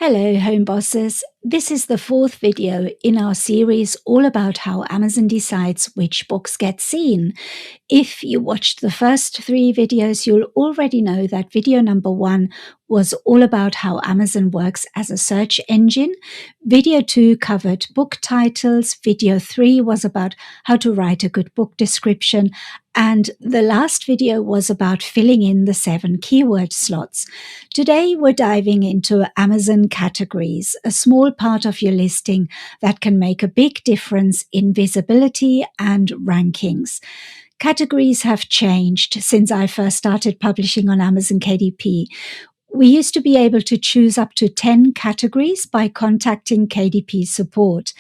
Hello, home bosses. This is the fourth video in our series all about how Amazon decides which books get seen. If you watched the first three videos, you'll already know that video number 1 was all about how Amazon works as a search engine. Video 2 covered book titles. Video 3 was about how to write a good book description. And the last video was about filling in the 7 keyword slots. Today, we're diving into Amazon categories, a small part of your listing that can make a big difference in visibility and rankings. Categories have changed since I first started publishing on Amazon KDP. We used to be able to choose up to 10 categories by contacting KDP support,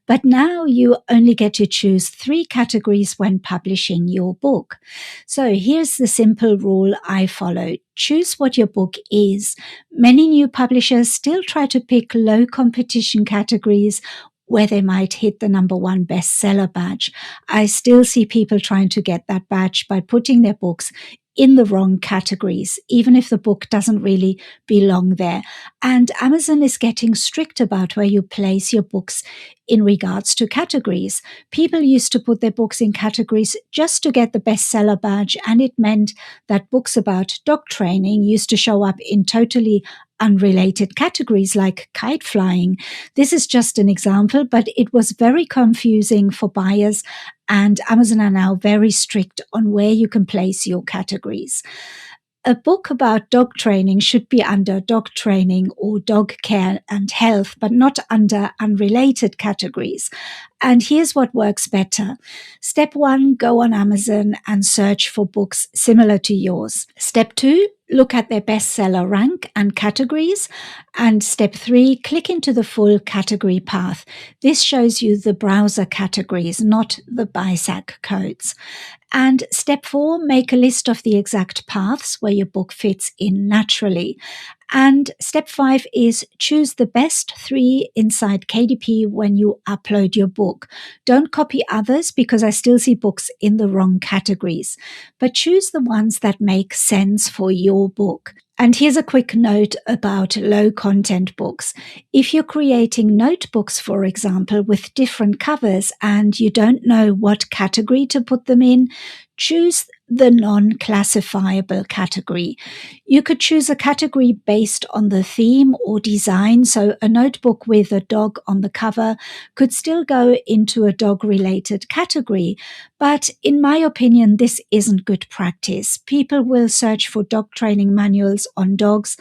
but now you only get to choose 3 categories when publishing your book. So here's the simple rule I follow. Choose what your book is. Many new publishers still try to pick low competition categories where they might hit the number 1 bestseller badge. I still see people trying to get that badge by putting their books in the wrong categories, even if the book doesn't really belong there. And Amazon is getting strict about where you place your books in regards to categories. People used to put their books in categories just to get the bestseller badge, and it meant that books about dog training used to show up in totally unrelated categories like kite flying. This is just an example, but it was very confusing for buyers, and Amazon are now very strict on where you can place your categories. A book about dog training should be under dog training or dog care and health, but not under unrelated categories. And here's what works better. Step 1, go on Amazon and search for books similar to yours. Step 2, look at their bestseller rank and categories. And step 3, click into the full category path. This shows you the browser categories, not the BISAC codes. And step 4, make a list of the exact paths where your book fits in naturally. And step 5 is choose the best 3 inside KDP when you upload your book. Don't copy others because I still see books in the wrong categories, but choose the ones that make sense for your book. And here's a quick note about low content books. If you're creating notebooks, for example, with different covers and you don't know what category to put them in, choose the non-classifiable category. You could choose a category based on the theme or design. So a notebook with a dog on the cover could still go into a dog-related category. But in my opinion, this isn't good practice. People will search for dog training manuals on dogs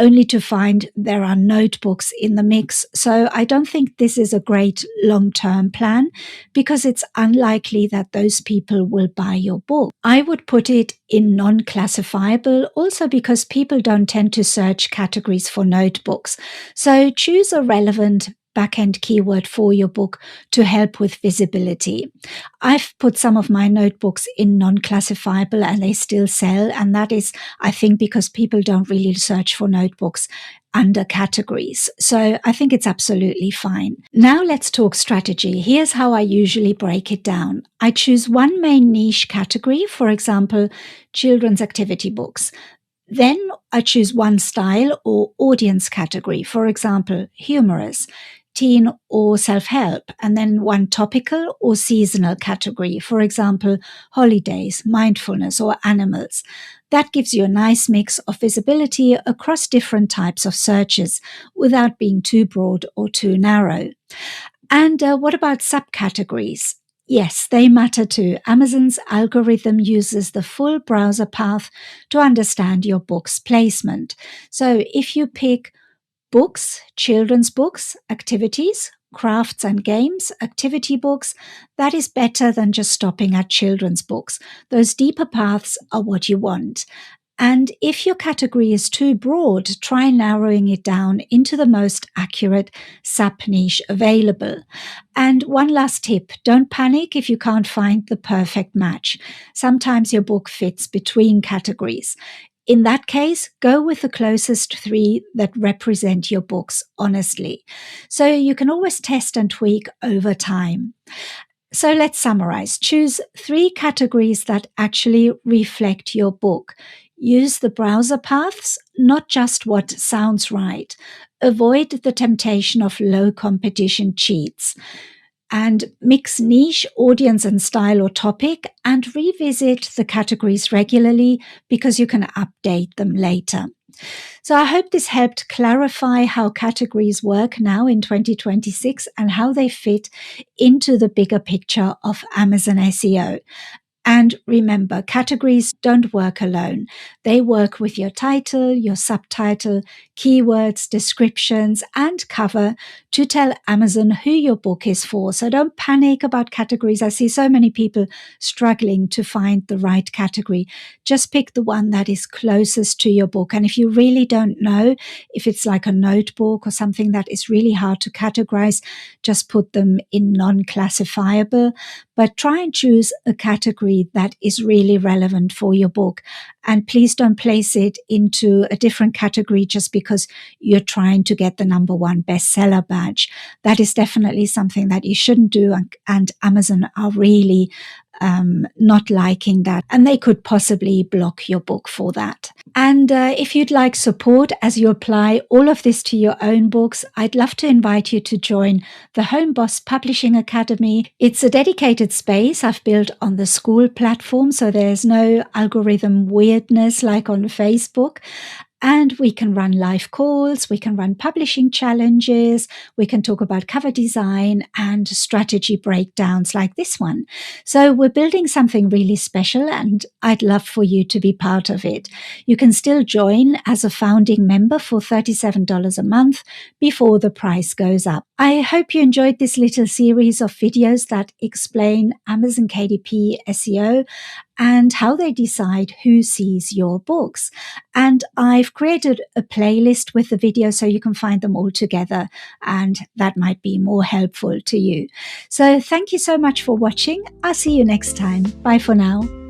only to find there are notebooks in the mix. So I don't think this is a great long-term plan because it's unlikely that those people will buy your book. I would put it in non-classifiable also because people don't tend to search categories for notebooks. So choose a relevant backend keyword for your book to help with visibility. I've put some of my notebooks in non-classifiable and they still sell. And that is, I think, because people don't really search for notebooks under categories. So I think it's absolutely fine. Now let's talk strategy. Here's how I usually break it down. I choose one main niche category, for example, children's activity books. Then I choose one style or audience category, for example, humorous, teen or self-help, and then one topical or seasonal category, for example, holidays, mindfulness, or animals. That gives you a nice mix of visibility across different types of searches without being too broad or too narrow. And what about subcategories? Yes, they matter too. Amazon's algorithm uses the full browser path to understand your book's placement. So if you pick books, children's books, activities, crafts and games, activity books, that is better than just stopping at children's books. Those deeper paths are what you want. And if your category is too broad, try narrowing it down into the most accurate sub-niche available. And one last tip, don't panic if you can't find the perfect match. Sometimes your book fits between categories. In that case, go with the closest 3 that represent your books honestly. So you can always test and tweak over time. So let's summarize. Choose 3 categories that actually reflect your book. Use the browser paths not just what sounds right. Avoid the temptation of low competition cheats. And mix niche, audience, and style or topic, and revisit the categories regularly because you can update them later. So I hope this helped clarify how categories work now in 2026 and how they fit into the bigger picture of Amazon SEO. And remember, categories don't work alone. They work with your title, your subtitle, keywords, descriptions, and cover to tell Amazon who your book is for. So don't panic about categories. I see so many people struggling to find the right category. Just pick the one that is closest to your book. And if you really don't know, if it's like a notebook or something that is really hard to categorize, just put them in non-classifiable. But try and choose a category that is really relevant for your book. And please don't place it into a different category just because you're trying to get the #1 bestseller badge. That is definitely something that you shouldn't do. And Amazon are really not liking that. And they could possibly block your book for that. And if you'd like support as you apply all of this to your own books, I'd love to invite you to join the Home Boss Publishing Academy. It's a dedicated space I've built on the school platform, so there's no algorithm weirdness like on Facebook. And we can run live calls, we can run publishing challenges, we can talk about cover design and strategy breakdowns like this one. So we're building something really special and I'd love for you to be part of it. You can still join as a founding member for $37 a month before the price goes up. I hope you enjoyed this little series of videos that explain Amazon KDP SEO and how they decide who sees your books. And I've created a playlist with the videos so you can find them all together, and that might be more helpful to you. So thank you so much for watching. I'll see you next time. Bye for now.